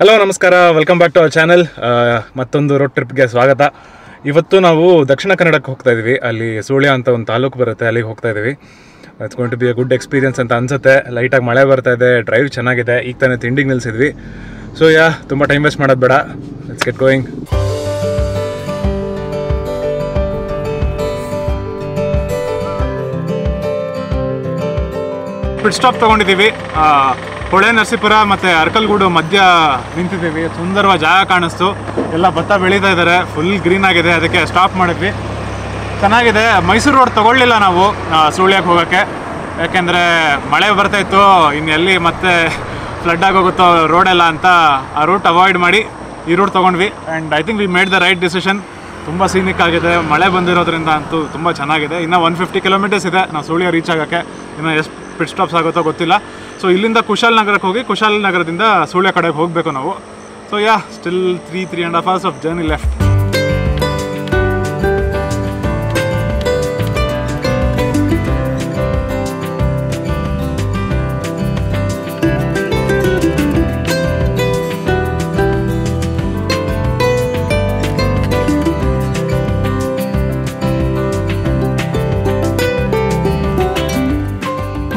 Hello ನಮಸ್ಕಾರ, welcome back to our channel. ಮತ್ತೊಂದು road ಟ್ರಿಪ್ಗೆ ಸ್ವಾಗತ. ಇವತ್ತು ನಾವು ದಕ್ಷಿಣ ಕನ್ನಡಕ್ಕೆ ಹೋಗ್ತಾ ಇದ್ದೀವಿ. ಅಲ್ಲಿ ಸುಳ್ಯ ಅಂತ ಒಂದು ತಾಲೂಕು ಬರುತ್ತೆ, ಅಲ್ಲಿಗೆ ಹೋಗ್ತಾ ಇದ್ದೀವಿ. It's going to be a good experience ಅಂತ ಅನ್ಸುತ್ತೆ. ಲೈಟಾಗಿ ಮಳೆ ಬರ್ತಾ ಇದೆ, ಡ್ರೈವ್ ಚೆನ್ನಾಗಿದೆ. ಈಗ ತಾನೇ ತಿಂಡಿಗೆ ನಿಲ್ಲಿಸಿದ್ವಿ. ಸೊ ತುಂಬ ಟೈಮ್ ವೇಸ್ಟ್ ಮಾಡೋದು ಬೇಡ, let's get going. Pit stop ತೊಗೊಂಡಿದ್ದೀವಿ. ಹೊಳೆ ನರಸೀಪುರ ಮತ್ತು ಅರ್ಕಲ್ಗೂಡು ಮಧ್ಯ ನಿಂತಿದ್ದೀವಿ. ಸುಂದರವಾದ ಜಾಗ ಕಾಣಿಸ್ತು. ಎಲ್ಲ ಭತ್ತ ಬೆಳೀತಾ ಇದ್ದಾರೆ, ಫುಲ್ ಗ್ರೀನ್ ಆಗಿದೆ. ಅದಕ್ಕೆ ಸ್ಟಾಪ್ ಮಾಡಿದ್ವಿ. ಚೆನ್ನಾಗಿದೆ. ಮೈಸೂರು ರೋಡ್ ತೊಗೊಳ್ಳಿಲ್ಲ ನಾವು ಸುಳ್ಯಕ್ಕೆ ಹೋಗೋಕ್ಕೆ, ಯಾಕೆಂದರೆ ಮಳೆ ಬರ್ತಾಯಿತ್ತು. ಇನ್ನೆಲ್ಲಿ ಮತ್ತೆ ಫ್ಲಡ್ ಆಗೋಗುತ್ತೋ ರೋಡೆಲ್ಲ ಅಂತ ಆ ರೂಟ್ ಅವಾಯ್ಡ್ ಮಾಡಿ ಈ ರೂಟ್ ತೊಗೊಂಡ್ವಿ. And I think we made the right decision. ತುಂಬ ಸೀನಿಕ್ ಆಗಿದೆ, ಮಳೆ ಬಂದಿರೋದ್ರಿಂದ ಅಂತೂ ತುಂಬ ಚೆನ್ನಾಗಿದೆ. ಇನ್ನು 150 ಕಿಲೋಮೀಟರ್ಸ್ ಇದೆ ನಾವು ಸುಳ್ಯ ರೀಚ್ ಆಗೋಕ್ಕೆ. ಇನ್ನು ಎಷ್ಟು ಪಿಟ್ ಸ್ಟಾಪ್ಸ್ ಆಗುತ್ತೋ ಗೊತ್ತಿಲ್ಲ. ಸೊ ಇಲ್ಲಿಂದ ಕುಶಾಲನಗರಕ್ಕೆ ಹೋಗಿ ಕುಶಾಲನಗರದಿಂದ ಸುಳ್ಯ ಕಡೆಗೆ ಹೋಗಬೇಕು ನಾವು. So still 3.5 hours of journey left.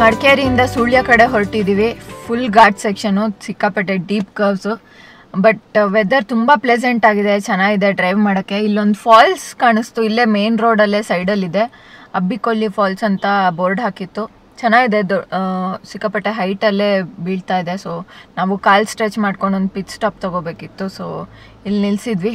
ಮಡಿಕೇರಿಯಿಂದ ಸುಳ್ಯ ಕಡೆ ಹೊರಟಿದ್ದೀವಿ. ಫುಲ್ ಘಾಟ್ ಸೆಕ್ಷನು, ಸಿಕ್ಕಾಪಟ್ಟೆ ಡೀಪ್ ಕರ್ವ್ಸು. ಬಟ್ ವೆದರ್ ತುಂಬ ಪ್ಲೆಸೆಂಟ್ ಆಗಿದೆ, ಚೆನ್ನಾಗಿದೆ ಡ್ರೈವ್ ಮಾಡೋಕ್ಕೆ. ಇಲ್ಲೊಂದು ಫಾಲ್ಸ್ ಕಾಣಿಸ್ತು, ಇಲ್ಲೇ ಮೇನ್ ರೋಡಲ್ಲೇ ಸೈಡಲ್ಲಿದೆ. ಅಬ್ಬಿಕೊಲ್ಲಿ ಫಾಲ್ಸ್ ಅಂತ ಬೋರ್ಡ್ ಹಾಕಿತ್ತು. ಚೆನ್ನಾಗಿದೆ, ಸಿಕ್ಕಾಪಟ್ಟೆ ಹೈಟಲ್ಲೇ ಬೀಳ್ತಾ ಇದೆ. ಸೊ ನಾವು ಕಾಲ್ ಸ್ಟ್ರೆಚ್ ಮಾಡ್ಕೊಂಡು ಒಂದು ಪಿಟ್ ಸ್ಟಾಪ್ ತೊಗೋಬೇಕಿತ್ತು. ಸೊ ಇಲ್ಲಿ ನಿಲ್ಲಿಸಿದ್ವಿ.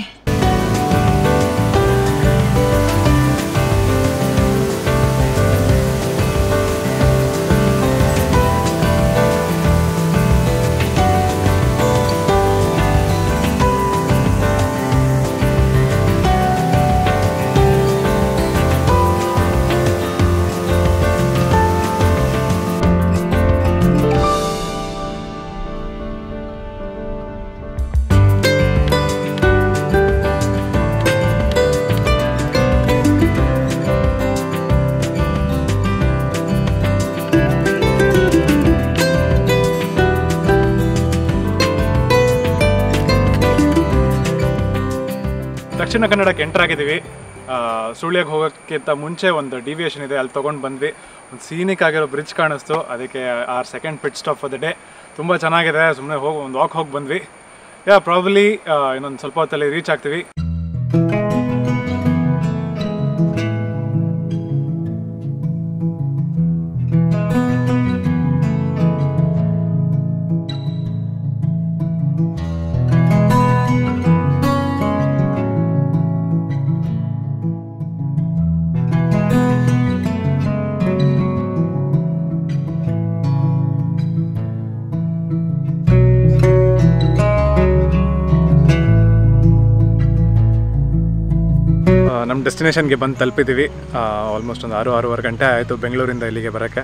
ದಕ್ಷಿಣ ಕನ್ನಡಕ್ಕೆ ಎಂಟರ್ ಆಗಿದ್ದೀವಿ. ಸುಳ್ಯಕ್ಕೆ ಹೋಗೋಕ್ಕಿಂತ ಮುಂಚೆ ಒಂದು ಡಿವಿಯೇಷನ್ ಇದೆ, ಅಲ್ಲಿ ತೊಗೊಂಡು ಬಂದ್ವಿ. ಒಂದು ಸೀನಿಕ್ ಆಗಿರೋ ಬ್ರಿಡ್ಜ್ ಕಾಣಿಸ್ತು, ಅದಕ್ಕೆ our second pit stop for the day. ತುಂಬ ಚೆನ್ನಾಗಿದೆ. ಸುಮ್ಮನೆ ಒಂದು ವಾಕ್ ಹೋಗಿ ಬಂದ್ವಿ. ಪ್ರಾಬಲಿ ಇನ್ನೊಂದು ಸ್ವಲ್ಪ ಹೊತ್ತಲ್ಲಿ ರೀಚ್ ಆಗ್ತೀವಿ. ನಮ್ಮ ಡೆಸ್ಟಿನೇಷನ್ಗೆ ಬಂದು ತಲುಪಿದ್ದೀವಿ. ಆಲ್ಮೋಸ್ಟ್ ಒಂದು 6-6.5 ಗಂಟೆ ಆಯಿತು ಬೆಂಗಳೂರಿಂದ ಇಲ್ಲಿಗೆ ಬರೋಕ್ಕೆ.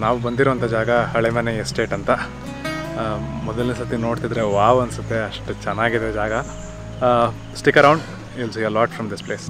ನಾವು ಬಂದಿರೋಂಥ ಜಾಗ ಹಳೆಮನೆ ಎಸ್ಟೇಟ್ ಅಂತ. ಮೊದಲನೇ ಸತಿ ನೋಡ್ತಿದ್ರೆ ವಾವ್ ಅನಿಸುತ್ತೆ, ಅಷ್ಟು ಚೆನ್ನಾಗಿದೆ ಜಾಗ. Stick around, you'll C a lot from this place.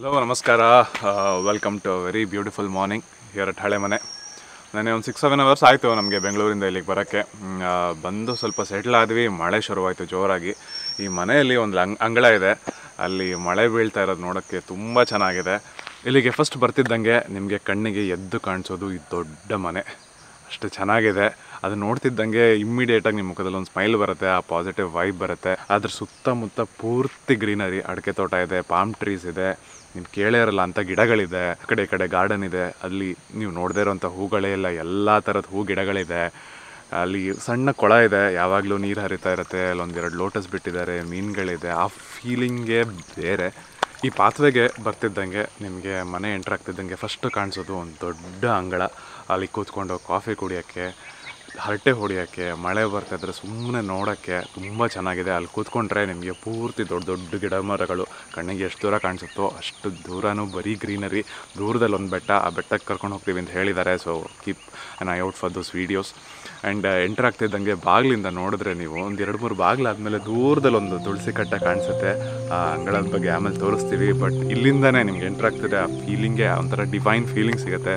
Hello, namaskara. Welcome to a very beautiful morning here at Halemane. ನಾನೇ ಒಂದು 6-7 ಅವರ್ಸ್ ಆಯಿತು ನಮಗೆ ಬೆಂಗಳೂರಿಂದ ಇಲ್ಲಿಗೆ ಬರೋಕ್ಕೆ. ಬಂದು ಸ್ವಲ್ಪ ಸೆಟ್ಲ್ ಆದ್ವಿ. ಮಳೆ ಶುರುವಾಯಿತು ಜೋರಾಗಿ. ಈ ಮನೆಯಲ್ಲಿ ಒಂದು ಅಂಗಳ ಇದೆ, ಅಲ್ಲಿ ಮಳೆ ಬೀಳ್ತಾ ಇರೋದು ನೋಡೋಕ್ಕೆ ತುಂಬ ಚೆನ್ನಾಗಿದೆ. ಇಲ್ಲಿಗೆ ಫಸ್ಟ್ ಬರ್ತಿದ್ದಂಗೆ ನಿಮಗೆ ಕಣ್ಣಿಗೆ ಎದ್ದು ಕಾಣಿಸೋದು ಈ ದೊಡ್ಡ ಮನೆ, ಅಷ್ಟು ಚೆನ್ನಾಗಿದೆ. ಅದು ನೋಡ್ತಿದ್ದಂಗೆ ಇಮ್ಮಿಡಿಯೇಟಾಗಿ ನಿಮ್ಮ ಮುಖದಲ್ಲಿ ಒಂದು ಸ್ಮೈಲ್ ಬರುತ್ತೆ, ಆ ಪಾಸಿಟಿವ್ ವೈಬ್ ಬರುತ್ತೆ. ಅದ್ರ ಸುತ್ತಮುತ್ತ ಪೂರ್ತಿ ಗ್ರೀನರಿ, ಅಡಿಕೆ ತೋಟ ಇದೆ, ಪಾಮ್ ಟ್ರೀಸ್ ಇದೆ, ನೀವು ಕೇಳೇ ಇರಲ್ಲ ಅಂಥ ಗಿಡಗಳಿದೆ. ಈ ಕಡೆ ಗಾರ್ಡನ್ ಇದೆ, ಅಲ್ಲಿ ನೀವು ನೋಡದೇ ಇರೋಂಥ ಹೂಗಳೇ ಇಲ್ಲ, ಎಲ್ಲ ಥರದ ಹೂ ಗಿಡಗಳಿದೆ. ಅಲ್ಲಿ ಸಣ್ಣ ಕೊಳ ಇದೆ, ಯಾವಾಗಲೂ ನೀರು ಹರಿತಾ ಇರುತ್ತೆ. ಅಲ್ಲೊಂದೆರಡು ಲೋಟಸ್ ಬಿಟ್ಟಿದ್ದಾರೆ, ಮೀನುಗಳಿದೆ. ಆ ಫೀಲಿಂಗೇ ಬೇರೆ. ಈ ಪಾತ್ವೆಗೆ ಬರ್ತಿದ್ದಂಗೆ ನಿಮಗೆ ಮನೆ ಎಂಟ್ರ್ ಆಗ್ತಿದ್ದಂಗೆ ಫಸ್ಟ್ ಕಾಣಿಸೋದು ಒಂದು ದೊಡ್ಡ ಅಂಗಳ. ಅಲ್ಲಿ ಕೂತ್ಕೊಂಡು ಕಾಫಿ ಕುಡಿಯೋಕ್ಕೆ, ಹರಟೆ ಹೊಡಿಯೋಕ್ಕೆ, ಮಳೆ ಬರ್ತಾಯಿದ್ರೆ ಸುಮ್ಮನೆ ನೋಡೋಕ್ಕೆ ತುಂಬ ಚೆನ್ನಾಗಿದೆ. ಅಲ್ಲಿ ಕೂತ್ಕೊಂಡ್ರೆ ನಿಮಗೆ ಪೂರ್ತಿ ದೊಡ್ಡ ದೊಡ್ಡ ಗಿಡ ಮರಗಳು ಕಣ್ಣಿಗೆ ಎಷ್ಟು ದೂರ ಕಾಣಿಸುತ್ತೋ ಅಷ್ಟು ದೂರನೂ ಬರೀ ಗ್ರೀನರಿ. ದೂರದಲ್ಲಿ ಒಂದು ಬೆಟ್ಟ, ಆ ಬೆಟ್ಟಕ್ಕೆ ಕರ್ಕೊಂಡು ಹೋಗ್ತೀವಿ ಅಂತ ಹೇಳಿದ್ದಾರೆ. So keep on eye out for those videos. And enter ಆಗ್ತಿದ್ದಂಗೆ ಬಾಗಿಲಿಂದ ನೋಡಿದ್ರೆ ನೀವು ಒಂದು 2-3 ಬಾಗಿಲಾದ್ಮೇಲೆ ದೂರದಲ್ಲಿ ಒಂದು ತುಳಸಿ ಕಟ್ಟ ಕಾಣಿಸುತ್ತೆ. ಆ ಅಂಗಳದ ಬಗ್ಗೆ ಆಮೇಲೆ ತೋರಿಸ್ತೀವಿ. ಬಟ್ ಇಲ್ಲಿಂದನೇ ನಿಮ್ಗೆ ಎಂಟರ್ ಆಗ್ತಿದೆ, ಆ ಫೀಲಿಂಗೇ ಒಂಥರ ಡಿವೈನ್ ಫೀಲಿಂಗ್ ಸಿಗುತ್ತೆ.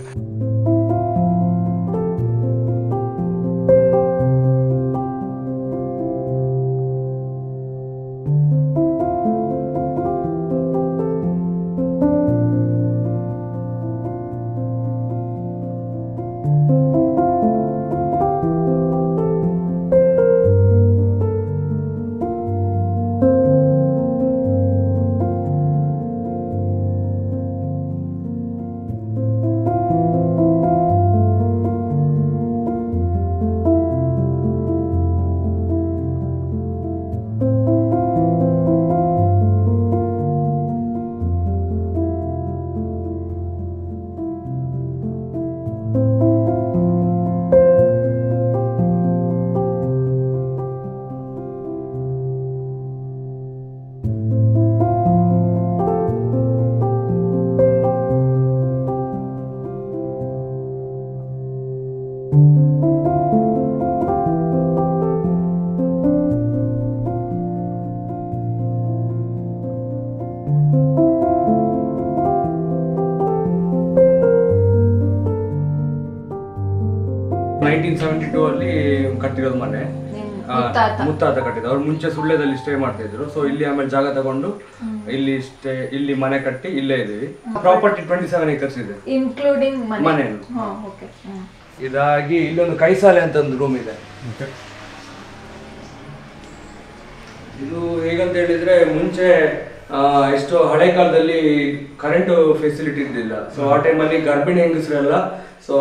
ಅಲ್ಲಿ ಕಟ್ಟಿರೋದು ಮನೆ, ಮುತ್ತಾತ ಕಟ್ಟಿದ್ರು. ಅವ್ರು ಮುಂಚೆ ಸುಳ್ಯದಲ್ಲಿ ಸ್ಟೇ ಮಾಡ್ತಾ ಇದ್ರು. ಸೊ ಇಲ್ಲಿ ಆಮೇಲೆ ಜಾಗ ತಗೊಂಡು ಇಲ್ಲಿ ಮನೆ ಕಟ್ಟಿ ಇಲ್ಲೇ ಇದೀವಿ. ಪ್ರಾಪರ್ಟಿ 27 acres ಇದೆ ಇನ್ಕ್ಲೂಡಿಂಗ್ ಮನೆ. ಇದಾಗಿ ಇಲ್ಲೊಂದು ಕೈಸಾಲೆ ಅಂತ ಒಂದು ರೂಮ್ ಇದೆ. ಇದು ಹೇಗಂತ ಹೇಳಿದ್ರೆ ಮುಂಚೆ ಎಷ್ಟೋ ಹಳೆ ಕಾಲದಲ್ಲಿ ಕರೆಂಟ್ ಫೆಸಿಲಿಟಿ ಇರಲಿಲ್ಲ. ಸೊ ಆ ಟೈಮಲ್ಲಿ ಗರ್ಭಿಣಿ ಹೆಂಗಸರೆಲ್ಲ ಸೊ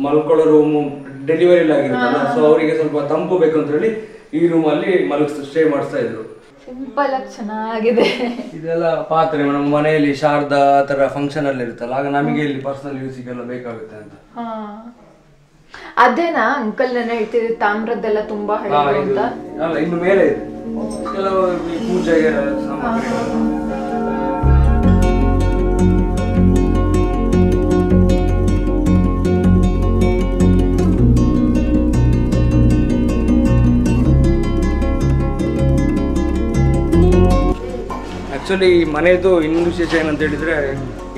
ಮಲ್ಕೊಳ್ಳೋ ರೂಮು ಡೆಲಿವರಿ ಆಗಿರುತ್ತಲ್ಲ, ಸೊ ಅವರಿಗೆ ಸ್ವಲ್ಪ ತಂಪು ಬೇಕು ಅಂತ ಹೇಳಿ ಈ ರೂಮ್ ಅಲ್ಲಿ ಸ್ಟೇ ಮಾಡಿಸ್ತಾ ಇದ್ರು. ಸಿಂಪಲ್ ಆಗಿ ಚೆನ್ನಾಗಿದೆ. ಇದೆಲ್ಲ ಪಾತ್ರೆ ನಮ್ಮ ಮನೆಯಲ್ಲಿ ಶಾರದಾ ತರ ಫಂಕ್ಷನ್ ಅಲ್ಲಿ ಇರುತ್ತಲ್ಲ, ಆಗ ನಮಗೆ ಇಲ್ಲಿ ಪರ್ಸನಲ್ ಯೂಸಿಗೆಲ್ಲ ಬೇಕಾಗುತ್ತೆ ಅಂತ. ಅದೇನಾ ಅಂಕಲ್ ನನ್ನ ಹೇಳ್ತಿದ್ರು ತಾಮ್ರದ್ದೆಲ್ಲ ತುಂಬಾ ಹಳೆದು ಅಂತ. ಅಲ್ಲ, ಇನ್ನು ಮೇಲೆ ಇದೆ ಕೆಲವು ಪೂಜೆಗೆ ಸಾಮಗ್ರಿ. ಆಕ್ಚುಲಿ ಮನೆಯದು ಇನ್ನೊಂದು ವಿಶೇಷ ಏನಂತ ಹೇಳಿದ್ರೆ,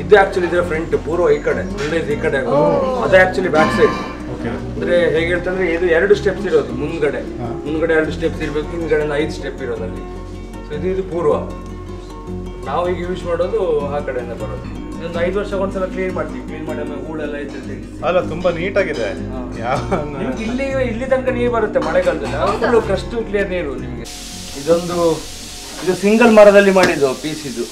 ಇದು ಆಕ್ಚುಲಿ ಇದರ ಫ್ರಂಟ್ ಪೂರ್ವ ಈ ಕಡೆ, ಈ ಕಡೆ ಅದೇ ಆಕ್ಚುಲಿ ಬ್ಯಾಕ್ ಸೈಡ್. ಅಂದ್ರೆ ಹೇಗೆ ಹೇಳ್ತಂದ್ರೆ ಇದು 2 ಸ್ಟೆಪ್ಸ್ ಇರೋದು. ಮುಂದ್ಗಡೆ 2 ಸ್ಟೆಪ್ಸ್ ಇರ್ಬೇಕು, ಹಿಂದ್ಗಡೆ 5 ಸ್ಟೆಪ್ ಇರೋದಲ್ಲಿ. ಸೊ ಇದು ಪೂರ್ವ. ನಾವು ಈಗ ಯೂಸ್ ಮಾಡೋದು ಆ ಕಡೆಯಿಂದ ಬರೋದು. ಒಂದು 5 ವರ್ಷಕ್ಕೊಂದ್ಸಲ ಕ್ಲೀನ್ ಮಾಡ್ತೀವಿ. ಕ್ಲೀನ್ ಮಾಡಿ ಆಮೇಲೆ ಹೂಳೆಲ್ಲ ಇರ್ತೈತೆ. ಅಲ್ಲ, ತುಂಬಾ ನೀಟಾಗಿದೆ. ಇಲ್ಲಿ ತನಕ ನೀರು ಬರುತ್ತೆ ಮಳೆಗಾಲದಲ್ಲಿ, ಕ್ರಿಸ್ಟಲ್ ಕ್ಲಿಯರ್ ನೀರು ನಿಮಗೆ. ಇದು ಸಿಂಗಲ್ ಮರದಲ್ಲಿ ಮಾಡಿದ್ದು ಪೀಸ್. ಇದು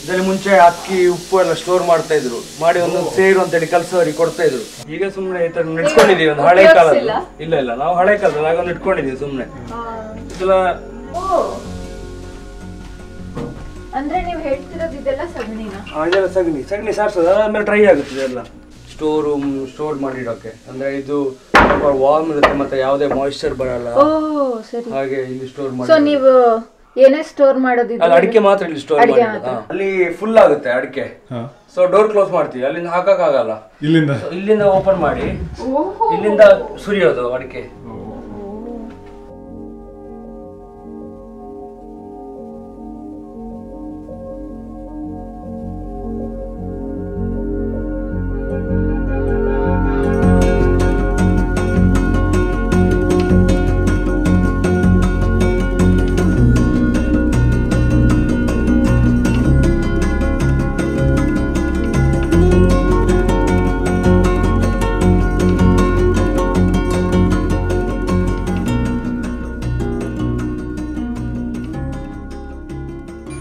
ಇದರಲ್ಲಿ ಮುಂಚೆ ಅಕ್ಕಿ ಉಪ್ಪು ಎಲ್ಲ ಸ್ಟೋರ್ ಮಾಡ್ತಾ ಇದ್ರು, ಮಾಡಿ ಒಂದೊಂದು ಸೇರು ಅಂತ ಹೇಳಿ ಕೆಲಸವರಿಗೆ ಕೊಡ್ತಾ ಇದ್ರು. ಈಗ ಸುಮ್ಮನೆ ಈ ತರ ನೆಟ್ಕೊಂಡಿದೀವಿ ಒಂದು ಹಳೆ ಕಾಲದ. ಇಲ್ಲ ನಾವು ಹಳೆ ಕಾಲದಲ್ಲಿ ಆಗ ನೆಟ್ಕೊಂಡಿದೀವಿ ಸುಮ್ಮನೆ. ಇದೆಲ್ಲ ಅಂದ್ರೆ ನೀವು ಹೇಳ್ತಿರೋದು ಇದೆಲ್ಲ ಸಗಣಿನಾ? ಇದೆಲ್ಲ ಸಗಣಿ ಸಾರ್ಸೋದು, ಆಮೇಲೆ ಡ್ರೈ ಆಗುತ್ತೆ ಇದೆಲ್ಲ. ಸ್ಟೋರ್ ಮಾಡಿಡೋಕೆ. ಅಂದ್ರೆ ಇದು ವಾರ್ಮ್ ಇರುತ್ತೆ, ಮತ್ತೆ ಯಾವುದೇ ಮಾಯಿಶ್ಚರ್ ಬರಲ್ಲ, ಹಾಗೆ ಇಲ್ಲಿ ಸ್ಟೋರ್ ಮಾಡಿ. ಸೊ ನೀವು ಏನೇ ಸ್ಟೋರ್ ಮಾಡೋದು? ಅಡಿಕೆ ಮಾತ್ರ ಇಲ್ಲಿ ಸ್ಟೋರ್ ಮಾಡೋದು. ಅಲ್ಲಿ ಫುಲ್ ಆಗುತ್ತೆ ಅಡಿಕೆ. ಸೊ ಡೋರ್ ಕ್ಲೋಸ್ ಮಾಡ್ತೀವಿ, ಅಲ್ಲಿಂದ ಹಾಕಕ್ ಆಗಲ್ಲ. ಇಲ್ಲಿಂದ ಓಪನ್ ಮಾಡಿ ಇಲ್ಲಿಂದ ಸುರಿಯೋದು ಅಡಿಕೆ.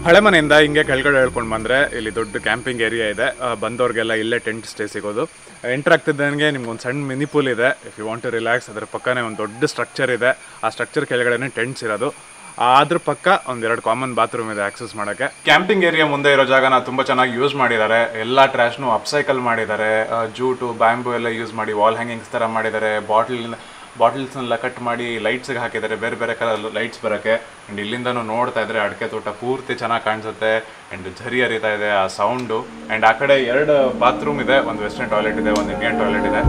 ಹಳೆ ಮನೆಯಿಂದ ಹಿಂಗೆ ಕೆಳಗಡೆ ಹೇಳ್ಕೊಂಡು ಬಂದರೆ ಇಲ್ಲಿ ದೊಡ್ಡ ಕ್ಯಾಂಪಿಂಗ್ ಏರಿಯಾ ಇದೆ. ಬಂದವ್ರಿಗೆಲ್ಲ ಇಲ್ಲೇ ಟೆಂಟ್ ಸ್ಟೇ ಸಿಗೋದು. ಎಂಟ್ರ್ ಆಗ್ತಿದ್ದಂಗೆ ನಿಮ್ಗೊಂದು ಸಣ್ಣ ಮಿನಿ ಪೂಲ್ ಇದೆ. If you want to relax ಅದರ ಪಕ್ಕನೇ ಒಂದು ದೊಡ್ಡ ಸ್ಟ್ರಕ್ಚರ್ ಇದೆ. ಆ ಸ್ಟ್ರಕ್ಚರ್ ಕೆಳಗಡೆ ಟೆಂಟ್ಸ್ ಇರೋದು. ಅದ್ರ ಪಕ್ಕ ಒಂದೆರಡು ಕಾಮನ್ ಬಾತ್ರೂಮ್ ಇದೆ ಆಕ್ಸೆಸ್ ಮಾಡೋಕ್ಕೆ. ಕ್ಯಾಂಪಿಂಗ್ ಏರಿಯಾ ಮುಂದೆ ಇರೋ ಜಾಗನ ತುಂಬ ಚೆನ್ನಾಗಿ ಯೂಸ್ ಮಾಡಿದ್ದಾರೆ. ಎಲ್ಲ ಟ್ರ್ಯಾಶ್ನು ಅಪ್ಸೈಕಲ್ ಮಾಡಿದ್ದಾರೆ. ಜೂಟು ಬ್ಯಾಂಬು ಎಲ್ಲ ಯೂಸ್ ಮಾಡಿ ವಾಲ್ ಹ್ಯಾಂಗಿಂಗ್ಸ್ ಥರ ಮಾಡಿದ್ದಾರೆ. ಬಾಟಲ್ಸ್ನೆಲ್ಲ ಕಟ್ ಮಾಡಿ ಲೈಟ್ಸ್ಗೆ ಹಾಕಿದ್ದಾರೆ, ಬೇರೆ ಬೇರೆ ಕಲರ್ ಲೈಟ್ಸ್ ಬರೋಕ್ಕೆ. ಆ್ಯಂಡ್ ಇಲ್ಲಿಂದನೂ ನೋಡ್ತಾ ಇದ್ರೆ ಅಡಿಕೆ ತೋಟ ಪೂರ್ತಿ ಚೆನ್ನಾಗಿ ಕಾಣಿಸುತ್ತೆ. ಆ್ಯಂಡ್ ಝರಿ ಹರಿತಾ ಇದೆ ಆ ಸೌಂಡು. ಆ್ಯಂಡ್ ಆ ಕಡೆ 2 ಬಾತ್ರೂಮ್ ಇದೆ, ಒಂದು ವೆಸ್ಟರ್ನ್ ಟಾಯ್ಲೆಟ್ ಇದೆ, ಒಂದು ಇಂಡಿಯನ್ ಟಾಯ್ಲೆಟ್ ಇದೆ.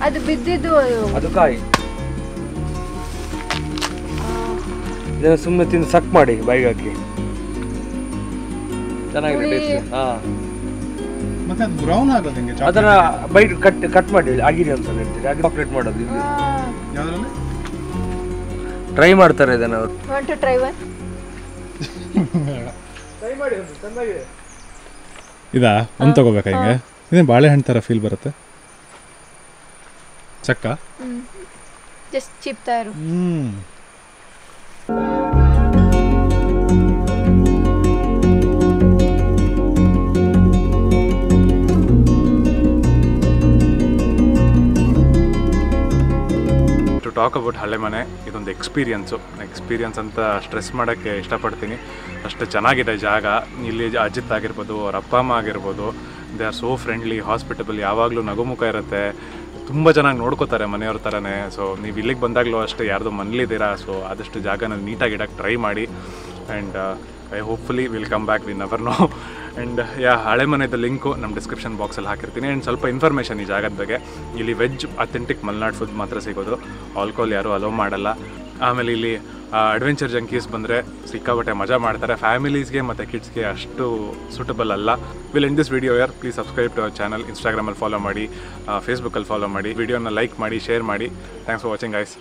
ಅದು ಬಿದ್ದಿದ್ದು ಅದು ಕಾಯಿ. ಇದನ್ನು ಸುಮ್ಮನೆ ತಿಂದು ಸಕ್ ಮಾಡಿ ಬಾಯಿಗೆ ಹಾಕಿ, ಚೆನ್ನಾಗಿದೆ ಟೇಸ್ಟ್. ಮತ್ತೆ ಅದು ಬ್ರೌನ್ ಆಗೋದು ಹಿಂಗೆ ಅದನ್ನ ಬೈಟ್ ಕಟ್ ಮಾಡಿ ಆಗಿದೆ ಅಂತ ಹೇಳ್ತೀರಿ. ಆಗಿ ಚಾಕ್ಲೇಟ್ ಮಾಡೋದು ಇಲ್ಲಿ ಯಾವುದ್ರಲ್ಲಿ ಟ್ರೈ ಮಾಡ್ತಾರೆ ಇದನ್ನ ಅವರು. Want to try one? Try ಮಾಡಿ, ಚೆನ್ನಾಗಿದೆ. ಇದಾ ಒಂದು ತಗೋಬೇಕಾ? ಹಿಂಗೆ ಇದೇ ಬಾಳೆಹಣ್ಣು ಥರ ಫೀಲ್ ಬರುತ್ತೆ. ಚಕ್ಕ ಜಸ್ಟ್ ಚಿಪ್ತಾ ಇರು. ಟು ಟಾಕ್ ಅಬೌಟ್ ಹಳೆ ಮನೆ, ಇದೊಂದು ಎಕ್ಸ್ಪೀರಿಯನ್ಸ್ ಅಂತ ಸ್ಟ್ರೆಸ್ ಮಾಡೋಕ್ಕೆ ಇಷ್ಟಪಡ್ತೀನಿ. ಅಷ್ಟು ಚೆನ್ನಾಗಿದೆ ಜಾಗ. ಇಲ್ಲಿ ಅಜಿತ್ ಆಗಿರ್ಬೋದು, ಅವ್ರ ಅಪ್ಪ ಅಮ್ಮ ಆಗಿರ್ಬೋದು, they are so friendly, hospitable, ಯಾವಾಗಲೂ ನಗುಮುಖ ಇರುತ್ತೆ. ತುಂಬ ಚೆನ್ನಾಗಿ ನೋಡ್ಕೋತಾರೆ ಮನೆಯವ್ರ ಥರನೇ. ಸೊ ನೀವು ಇಲ್ಲಿಗೆ ಬಂದಾಗಲೂ ಅಷ್ಟೇ ಯಾರ್ದು ಮನೇಲಿದ್ದೀರಾ, ಸೊ ಆದಷ್ಟು ಜಾಗನ ನೀಟಾಗಿ ಇಡೋಕ್ಕೆ ಟ್ರೈ ಮಾಡಿ. And I hopefully will come back, we never know. And ಹಳೆ ಮನೆಯದು ಲಿಂಕು ನಮ್ಮ ಡಿಸ್ಕ್ರಿಪ್ಷನ್ ಬಾಕ್ಸಲ್ಲಿ ಹಾಕಿರ್ತೀನಿ. ಆ್ಯಂಡ್ ಸ್ವಲ್ಪ ಇನ್ಫಾರ್ಮೇಷನ್ ಈ ಜಾಗದ ಬಗ್ಗೆ. ಇಲ್ಲಿ ವೆಜ್ ಅಥೆಂಟಿಕ್ ಮಲೆನಾಡು ಫುಡ್ ಮಾತ್ರ ಸಿಗೋದು, ಆಲ್ಕೋಹಾಲ್ ಯಾರೂ ಅಲೋ ಮಾಡಲ್ಲ. ಆಮೇಲೆ ಇಲ್ಲಿ ಅಡ್ವೆಂಚರ್ ಜಂಕೀಸ್ ಬಂದರೆ ಸಿಕ್ಕಾಪಟ್ಟೆ ಮಜಾ ಮಾಡ್ತಾರೆ. ಫ್ಯಾಮಿಲೀಸ್ಗೆ ಮತ್ತು ಕಿಡ್ಸ್ಗೆ ಅಷ್ಟು ಸೂಟಬಲ್ ಅಲ್ಲ. ವಿಲ್ ಎಂಡ್ ದಿಸ್ ವಿಡಿಯೋ ಯಾರ್, please subscribe to our channel. ಇನ್ಸ್ಟಾಗ್ರಾಮಲ್ಲಿ ಫಾಲೋ ಮಾಡಿ, ಫೇಸ್ಬುಕ್ಕಲ್ಲಿ ಫಾಲೋ ಮಾಡಿ, ವಿಡಿಯೋನ ಲೈಕ್ ಮಾಡಿ, ಶೇರ್ ಮಾಡಿ. Thanks for watching guys.